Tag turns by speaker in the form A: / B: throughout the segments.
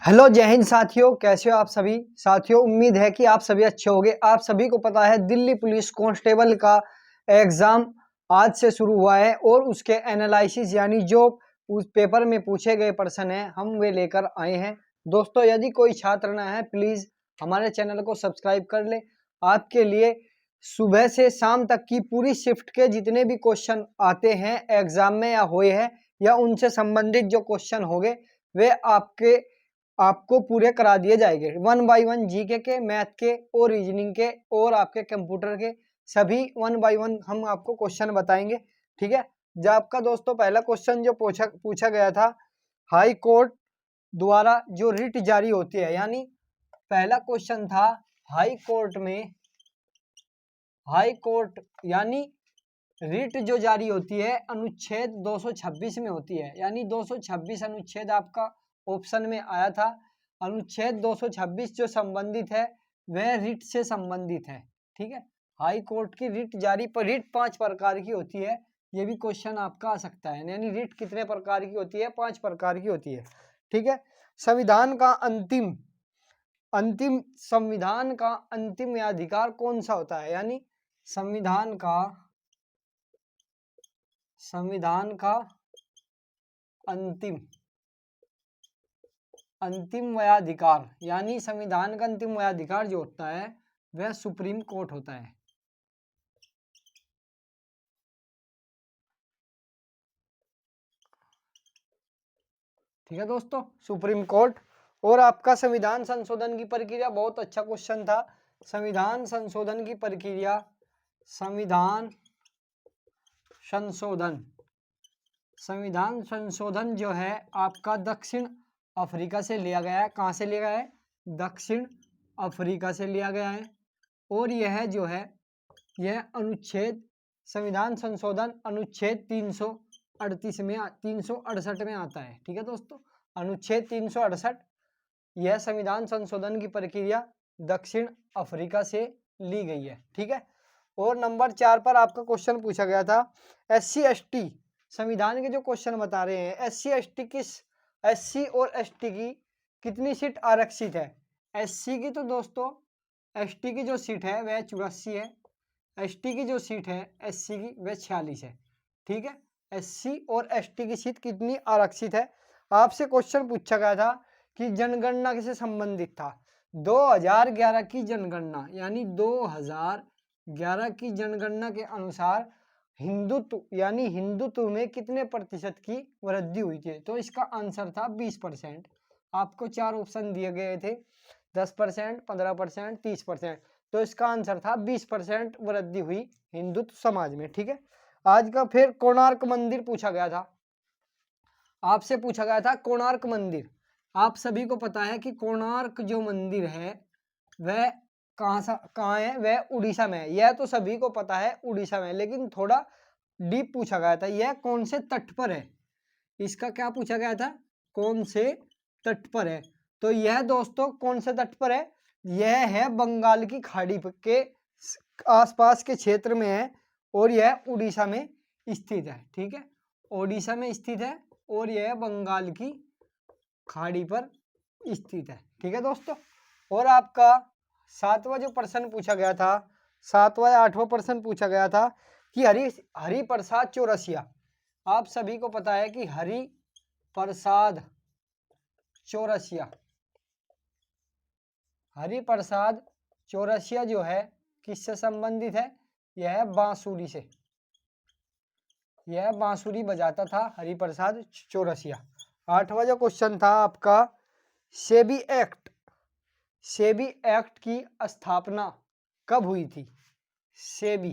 A: Hello जय हिंद साथियों, कैसे हो आप सभी साथियों। उम्मीद है कि आप सभी अच्छे होंगे। आप सभी को पता है दिल्ली पुलिस कांस्टेबल का एग्जाम आज से शुरू हुआ है और उसके एनालिसिस यानी जो उस पेपर में पूछे गए प्रश्न हैं हम वे लेकर आए हैं। दोस्तों यदि कोई छात्र नया है प्लीज हमारे चैनल को सब्सक्राइब कर ले। आपके लिए सुबह से शाम तक की पूरी शिफ्ट के जितने भी क्वेश्चन आते हैं एग्जाम में या हुए हैं या उनसे संबंधित जो क्वेश्चन होंगे वे आपको पूरे करा दिए जाएंगे। 1 बाय 1 जीके के, मैथ के और रीजनिंग के और आपके कंप्यूटर के सभी 1 बाय 1 हम आपको क्वेश्चन बताएंगे। ठीक है। जब आपका दोस्तों पहला क्वेश्चन जो पूछा गया था, हाई कोर्ट द्वारा जो रिट जारी होती है, यानी पहला क्वेश्चन था हाई कोर्ट यानी रिट जो जारी होती है अनुच्छेद 226 में होती है, यानी 226 अनुच्छेद आपका ऑप्शन में आया था। अनुच्छेद 226 जो संबंधित है वह रिट से संबंधित है। ठीक है। हाई कोर्ट की रिट जारी पर रिट 5 प्रकार की होती है, ये भी क्वेश्चन आपका आ सकता है। यानी रिट कितने प्रकार की होती है? 5 प्रकार की होती है। ठीक है। संविधान का अंतिम अधिकार कौन सा होता है? यानी संविधान का अंतिम वयाधिकार, यानी संविधान का अंतिम वयाधिकार जो होता है वह सुप्रीम कोर्ट होता है। ठीक है दोस्तों, सुप्रीम कोर्ट। और आपका संविधान संशोधन की प्रक्रिया, बहुत अच्छा क्वेश्चन था। संविधान संशोधन जो है आपका दक्षिण अफ्रीका से लिया गया है। कहाँ से लिया गया है? दक्षिण अफ्रीका से लिया गया है। और यह जो है यह संविधान संशोधन अनुच्छेद 368 में आता है। ठीक है दोस्तों, अनुच्छेद 368 यह संविधान संशोधन की प्रक्रिया दक्षिण अफ्रीका से ली गई है। ठीक है। और नंबर 4 पर आपका क्वेश्चन पूछा गया था SC ST, संविधान के जो क्वेश्चन बता रहे हैं SC और ST की कितनी सीट आरक्षित है? SC की तो दोस्तों ST की जो सीट है वह 84 है, ST की जो सीट है SC की वह 46 है। ठीक है। SC और ST की सीट कितनी आरक्षित है? आपसे क्वेश्चन पूछा गया था कि जनगणना किससे संबंधित था? 2011 की जनगणना, यानी 2011 की जनगणना के अनुसार हिंदुत्व में कितने प्रतिशत की वृद्धि हुई थी? तो इसका आंसर था 20%। आपको 4 ऑप्शन दिए गए थे, 10%, 15%, 30%। तो इसका आंसर था 20% वृद्धि हुई हिंदुत्व समाज में। ठीक है। आज का फिर कोणार्क मंदिर पूछा गया था। आपसे पूछा गया था कोणार्क मंदिर। आप सभी को पता है कि कोणार्क जो मंदिर है वह कहाँ है? वह उड़ीसा में है। यह तो सभी को पता है उड़ीसा में, लेकिन थोड़ा डीप पूछा गया था, यह कौन से तट पर है? इसका क्या पूछा गया था? कौन से तट पर है? तो यह दोस्तों कौन से तट पर है? यह है बंगाल की खाड़ी के आसपास के क्षेत्र में है और यह उड़ीसा में स्थित है। ठीक है, उड़ीसा में स्थित है और यह बंगाल की खाड़ी पर स्थित है। ठीक है दोस्तों। और आपका 7वां जो प्रश्न पूछा गया था, 7वां या 8वां प्रश्न पूछा गया था कि हरिप्रसाद चौरसिया। आप सभी को पता है कि हरिप्रसाद चौरसिया जो है किससे संबंधित है? यह बांसुरी से, यह बांसुरी बजाता था हरिप्रसाद चौरसिया। 8वां जो क्वेश्चन था आपका सेबी एक्ट की स्थापना कब हुई थी? सेबी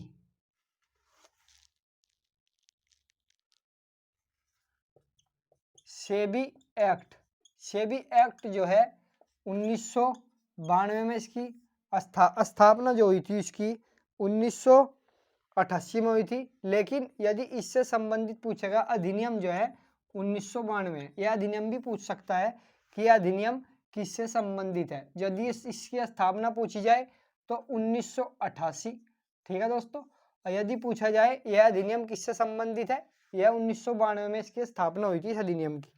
A: एक्ट जो है 1992 में इसकी स्थापना जो हुई थी इसकी 1988 में हुई थी। लेकिन यदि इससे संबंधित पूछेगा अधिनियम जो है 1992, यह अधिनियम भी पूछ सकता है कि यह अधिनियम किससे संबंधित है। यदि इसकी स्थापना पूछी जाए तो 1988। ठीक है दोस्तों। यदि पूछा जाए यह अधिनियम किससे संबंधित है, यह 1992 में इसकी स्थापना हुई थी इस अधिनियम की।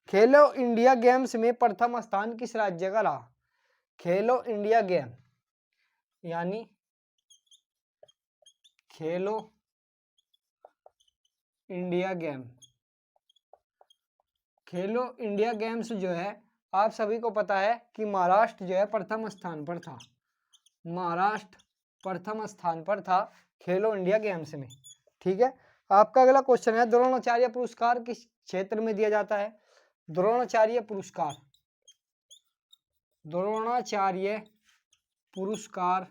A: खेलो इंडिया गेम्स में प्रथम स्थान किस राज्य का रहा? खेलो इंडिया गेम यानी खेलो इंडिया गेम, खेलो इंडिया गेम्स जो है आप सभी को पता है कि महाराष्ट्र जो है प्रथम स्थान पर था। महाराष्ट्र प्रथम स्थान पर था खेलो इंडिया गेम्स में। ठीक है, आपका अगला क्वेश्चन है द्रोणाचार्य पुरस्कार किस क्षेत्र में दिया जाता है? द्रोणाचार्य पुरस्कार, द्रोणाचार्य पुरस्कार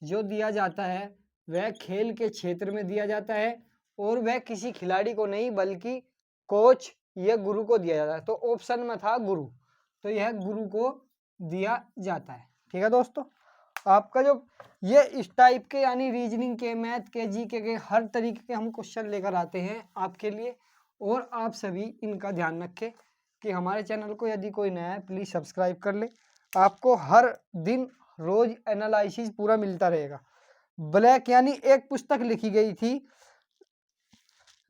A: जो दिया जाता है वह खेल के क्षेत्र में दिया जाता है और वह किसी खिलाड़ी को नहीं बल्कि कोच या गुरु को दिया जाता है। तो ऑप्शन में था गुरु, तो यह गुरु को दिया जाता है। ठीक है दोस्तों, आपका जो ये इस टाइप के यानी रीजनिंग के, मैथ के, जीके के हर तरीके के हम क्वेश्चन लेकर आते हैं आपके लिए, और आप सभी इनका ध्यान रखें कि हमारे चैनल को यदि कोई नया है प्लीज़ सब्सक्राइब कर ले। आपको हर दिन रोज एनालिसिस पूरा मिलता रहेगा। ब्लैक यानी एक पुस्तक लिखी गई थी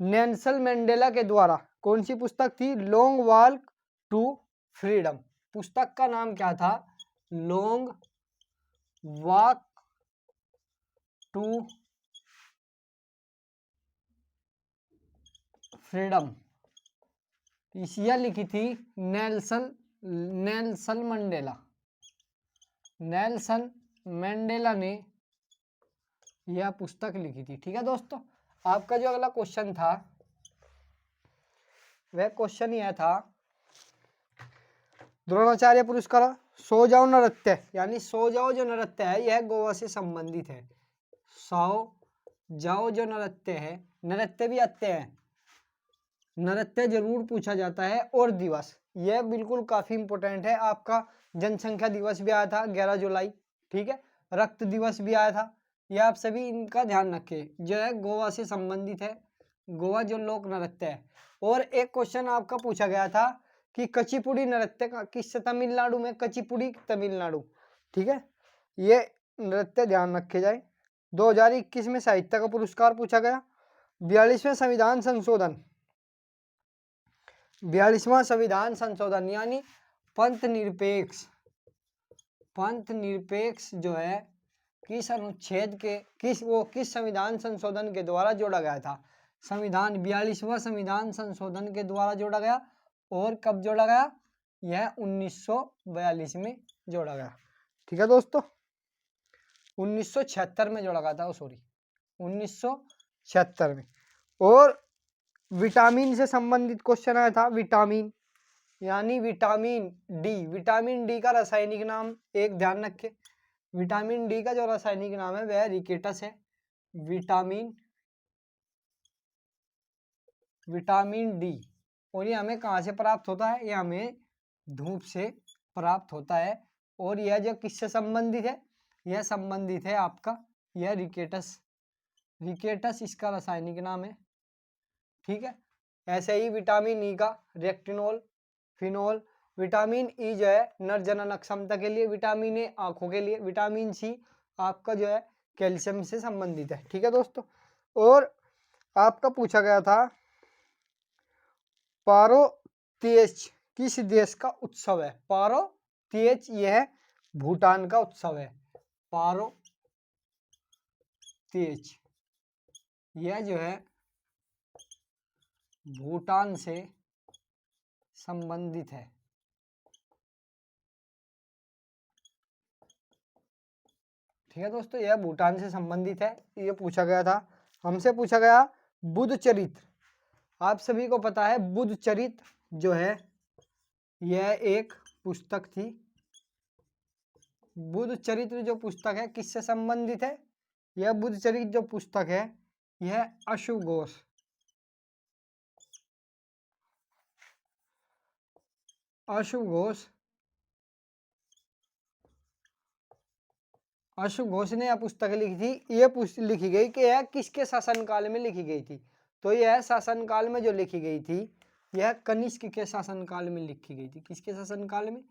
A: नेल्सन मंडेला के द्वारा, कौन सी पुस्तक थी? Long walk to freedom. पुस्तक का नाम क्या था? लॉन्ग वॉक टू फ्रीडम, यह लिखी थी नेल्सन मंडेला। नेल्सन मंडेला ने यह पुस्तक लिखी थी। ठीक है दोस्तों, आपका जो अगला क्वेश्चन था वह क्वेश्चन यह था द्रोणाचार्य पुरस्कार सो जाओ नृत्य यानी सो जाओ जो नृत्य है यह गोवा से संबंधित है। सो जाओ जो नृत्य है, नृत्य भी आते हैं, नृत्य जरूर पूछा जाता है, और दिवस यह बिल्कुल काफी इंपॉर्टेंट है। आपका जनसंख्या दिवस भी आया था 11 जुलाई। ठीक है, रक्त दिवस भी आया था, यह आप सभी इनका ध्यान रखें, जो है गोवा से संबंधित है, गोवा जो लोक नृत्य है। और एक क्वेश्चन आपका पूछा गया था कि कचिपुड़ी नृत्य का किस तमिलनाडु में? कचिपुड़ी तमिलनाडु। ठीक है, ये नृत्य ध्यान रखे जाए। 2021 में साहित्य का पुरस्कार पूछा गया। 42वें संविधान संशोधन, 42वां संविधान संशोधन यानी पंथ निरपेक्ष जो है किस अनुच्छेद के किस संविधान संशोधन के द्वारा जोड़ा गया था? संविधान 42वां संविधान संशोधन के द्वारा जोड़ा गया। और कब जोड़ा गया? यह 1942 में जोड़ा गया। ठीक है दोस्तों, 1976 में जोड़ा गया था, सॉरी 1976 में। और विटामिन से संबंधित क्वेश्चन आया था, विटामिन यानी विटामिन डी, विटामिन डी का रासायनिक नाम एक ध्यान रखें, विटामिन डी का जो रासायनिक नाम है वह रिकेटस है। विटामिन डी, और ये हमें कहाँ से प्राप्त होता है? ये हमें धूप से प्राप्त होता है। और यह जो किससे संबंधित है? यह संबंधित है आपका यह रिकेटस इसका रासायनिक नाम है। ठीक है, ऐसे ही विटामिन ई का रेक्टिनोल, फिनोल। विटामिन ई जो है नर जनन क्षमता के लिए, विटामिन ए आंखों के लिए, विटामिन सी आपका जो है कैल्शियम से संबंधित है। ठीक है दोस्तों, और आपका पूछा गया था पारो तेज किस देश का उत्सव है? पारो तेज यह भूटान का उत्सव है। पारो तेज यह जो है भूटान से संबंधित है। ठीक है दोस्तों, यह भूटान से संबंधित है, ये पूछा गया था हमसे। पूछा गया बुद्ध चरित्र, आप सभी को पता है बुद्ध चरित्र जो है यह एक पुस्तक थी। बुद्ध चरित्र जो पुस्तक है किससे संबंधित है? यह बुद्ध चरित्र जो पुस्तक है यह अशुभ घोष ने यह पुस्तक लिखी थी। यह लिखी गई कि यह किसके शासनकाल में लिखी गई थी? तो यह शासनकाल में जो लिखी गई थी यह कनिष्क के शासनकाल में लिखी गई थी। किसके शासनकाल में?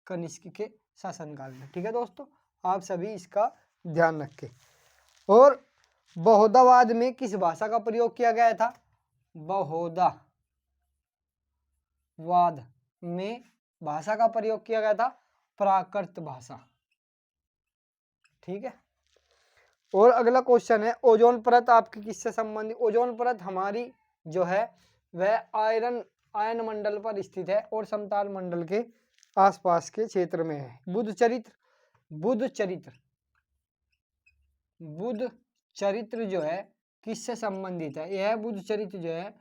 A: कनिष्क के शासनकाल में। ठीक है दोस्तों, आप सभी इसका ध्यान रखें। और बहोदावाद में किस भाषा का प्रयोग किया गया था? वाद में भाषा का प्रयोग किया गया था प्राकृत भाषा। ठीक है। और अगला क्वेश्चन है ओजोन परत आपकी किससे संबंधित? ओजोन परत हमारी जो है वह आयन मंडल पर स्थित है और समताल मंडल के आसपास के क्षेत्र में है। बुध चरित्र जो है किससे संबंधित है? यह बुध चरित्र जो है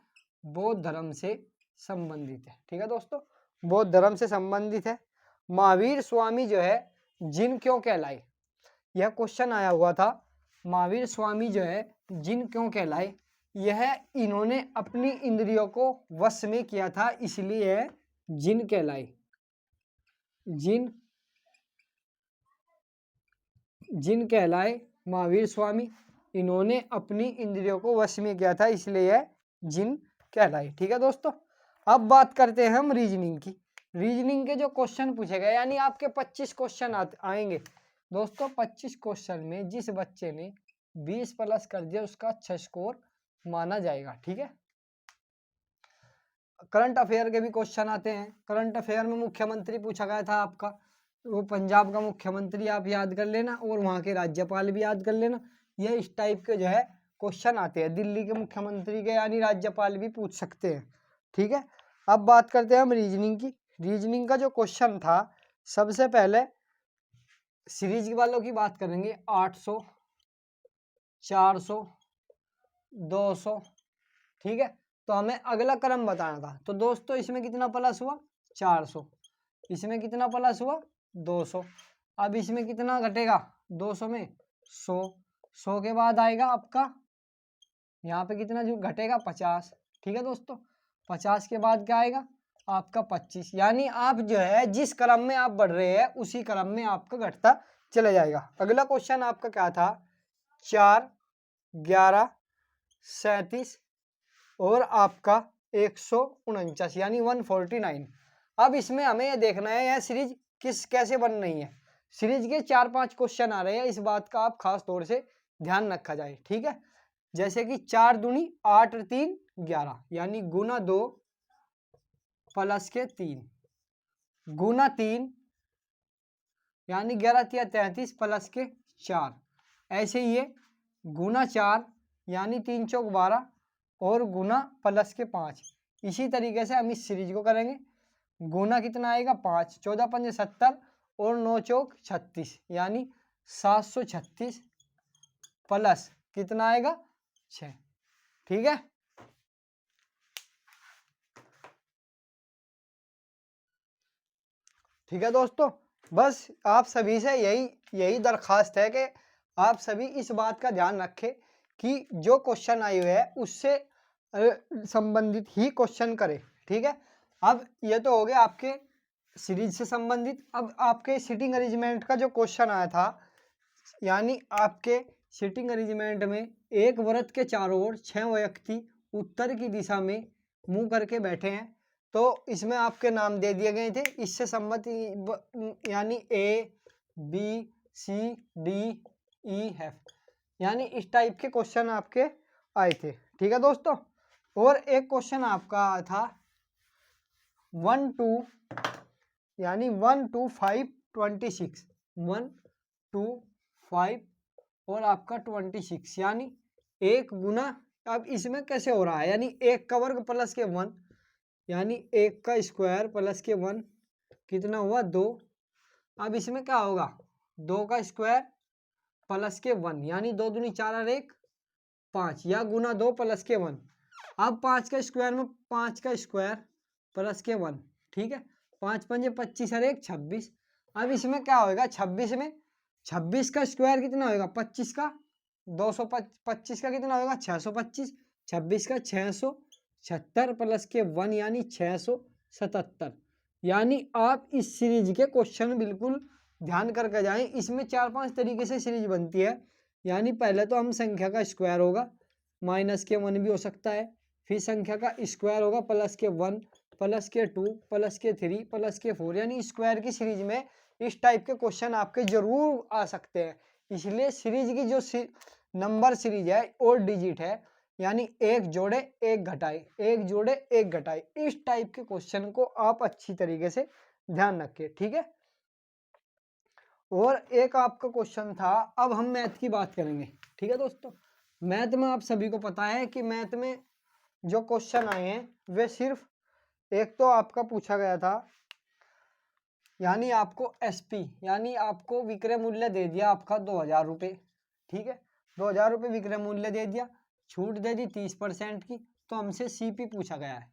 A: बौद्ध धर्म से संबंधित है। ठीक है दोस्तों, बौद्ध धर्म से संबंधित है। महावीर स्वामी जो है जिन क्यों कहलाए? यह क्वेश्चन आया हुआ था। महावीर स्वामी जो है जिन क्यों कहलाए? यह इन्होंने अपनी इंद्रियों को वश में किया था, इसलिए जिन कहलाए। जिन कहलाए महावीर स्वामी, इन्होंने अपनी इंद्रियों को वश में किया था, इसलिए जिन कहलाए। ठीक है दोस्तों, अब बात करते हैं हम रीजनिंग की। रीजनिंग के जो क्वेश्चन पूछे गए, यानी आपके 25 क्वेश्चन आएंगे दोस्तों। 25 क्वेश्चन में जिस बच्चे ने 20 प्लस कर दिया उसका अच्छा स्कोर माना जाएगा। ठीक है। करंट अफेयर के भी क्वेश्चन आते हैं। करंट अफेयर में मुख्यमंत्री पूछा गया था आपका, वो पंजाब का मुख्यमंत्री आप याद कर लेना और वहाँ के राज्यपाल भी याद कर लेना। ये इस टाइप के जो है क्वेश्चन आते हैं। दिल्ली के मुख्यमंत्री के यानी राज्यपाल भी पूछ सकते हैं। ठीक है। अब बात करते हैं हम रीजनिंग की। रीजनिंग का जो क्वेश्चन था, सबसे पहले सीरीज वालों की बात करेंगे। 800, 400, 200। ठीक है। तो हमें अगला क्रम बताना था। तो दोस्तों इसमें कितना प्लस हुआ? 400। इसमें कितना प्लस हुआ? 200। अब इसमें कितना घटेगा? 200 में 100। 100 के बाद आएगा आपका यहाँ पे कितना जो घटेगा? 50। ठीक है दोस्तों, 50 के बाद क्या आएगा? आपका 25। यानी आप जो है जिस क्रम में आप बढ़ रहे हैं उसी क्रम में आपका घटता चला जाएगा। अगला क्वेश्चन आपका क्या था? 4, 11, 37 और आपका 149 यानी 149। अब इसमें हमें यह देखना है यह सीरीज कैसे बन रही है। सीरीज के 4-5 क्वेश्चन आ रहे हैं, इस बात का आप खास तौर से ध्यान रखा जाए। ठीक है। जैसे कि 4 दूनी 8 और 3 11 यानी गुना 2 प्लस के 3 गुना 3 यानी 11 तिया 33 प्लस के 4। ऐसे ही है गुना 4 यानी 3 चौक 12 और गुना प्लस के 5। इसी तरीके से हम इस सीरीज को करेंगे। गुना कितना आएगा? 5, 14 पंजे 70 और 9 चौक 36 यानी 736 प्लस कितना आएगा? 6। ठीक है। ठीक है दोस्तों, बस आप सभी से यही दरखास्त है कि आप सभी इस बात का ध्यान रखें कि जो क्वेश्चन आए हुए हैं उससे संबंधित ही क्वेश्चन करें। ठीक है। अब ये तो हो गया आपके सीरीज से संबंधित। अब आपके सिटिंग अरेंजमेंट का जो क्वेश्चन आया था, यानी आपके सिटिंग अरेंजमेंट में एक वृत्त के चारों ओर 6 व्यक्ति उत्तर की दिशा में मुंह करके बैठे हैं। तो इसमें आपके नाम दे दिए गए थे, इससे संबंधित यानी A, B, C, D, E, F यानी इस टाइप के क्वेश्चन आपके आए थे। ठीक है दोस्तों। और एक क्वेश्चन आपका था 1 2 यानी 1 2 5 26 1 2 5 और आपका 26 यानी 1 गुना। अब इसमें कैसे हो रहा है? यानी 1 का वर्ग प्लस के 1 यानी 1 का स्क्वायर प्लस के 1 कितना हुआ? 2। अब इसमें क्या होगा? 2 का स्क्वायर प्लस के 1 यानी 2 दूनी 4 और 1 5 या गुना 2 प्लस के 1। अब 5 का स्क्वायर में 5 का स्क्वायर प्लस के 1। ठीक है। 5 पंजे 25 और 1 26। अब इसमें क्या होगा? 26 में 26 का स्क्वायर कितना होगा? 25 का 225 का कितना होगा? 625। 26 का 676 प्लस के 1 यानी 677। यानी आप इस सीरीज के क्वेश्चन बिल्कुल ध्यान करके जाएं। इसमें 4-5 तरीके से सीरीज बनती है। यानी पहले तो हम संख्या का स्क्वायर होगा, माइनस के 1 भी हो सकता है, फिर संख्या का स्क्वायर होगा प्लस के 1 प्लस के 2 प्लस के 3 प्लस के 4 यानी स्क्वायर की सीरीज में इस टाइप के क्वेश्चन आपके जरूर आ सकते हैं। इसलिए सीरीज की जो नंबर सीरीज है और डिजिट है यानी एक जोड़े एक घटाए, एक जोड़े एक घटाए, इस टाइप के क्वेश्चन को आप अच्छी तरीके से ध्यान रखें, ठीक है। और एक आपका क्वेश्चन था, अब हम मैथ की बात करेंगे, ठीक है दोस्तों। मैथ में आप सभी को पता है कि मैथ में जो क्वेश्चन आए हैं वे सिर्फ एक तो आपका पूछा गया था, यानी आपको एसपी यानी आपको विक्रय मूल्य दे दिया आपका 2000 रुपये, ठीक है। 2000 रुपये विक्रय मूल्य दे दिया, छूट दे दी 30% की, तो हमसे सीपी पूछा गया है,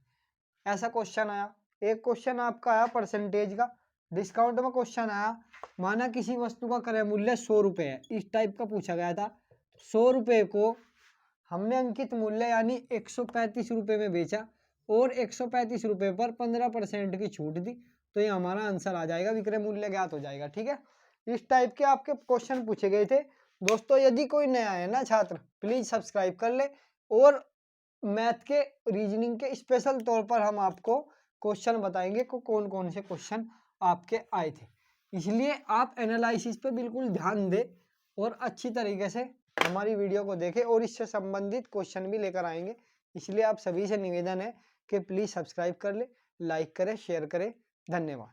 A: ऐसा क्वेश्चन आया। एक क्वेश्चन आपका आया परसेंटेज का, डिस्काउंट में क्वेश्चन आया, माना किसी वस्तु का क्रय मूल्य 100 रुपये है, इस टाइप का पूछा गया था। 100 रुपये को हमने अंकित मूल्य यानी 135 रुपये में बेचा और 135 रुपये पर 15% की छूट दी, तो ये हमारा आंसर आ जाएगा, विक्रय मूल्य ज्ञात हो जाएगा, ठीक है। इस टाइप के आपके क्वेश्चन पूछे गए थे दोस्तों। यदि कोई नया है ना छात्र, प्लीज सब्सक्राइब कर ले, और मैथ के रीजनिंग के स्पेशल तौर पर हम आपको क्वेश्चन बताएंगे को कौन कौन से क्वेश्चन आपके आए थे, इसलिए आप एनालिसिस पे बिल्कुल ध्यान दें और अच्छी तरीके से हमारी वीडियो को देखें, और इससे संबंधित क्वेश्चन भी लेकर आएंगे। इसलिए आप सभी से निवेदन है कि प्लीज सब्सक्राइब कर ले, लाइक करें, शेयर करें। धन्यवाद।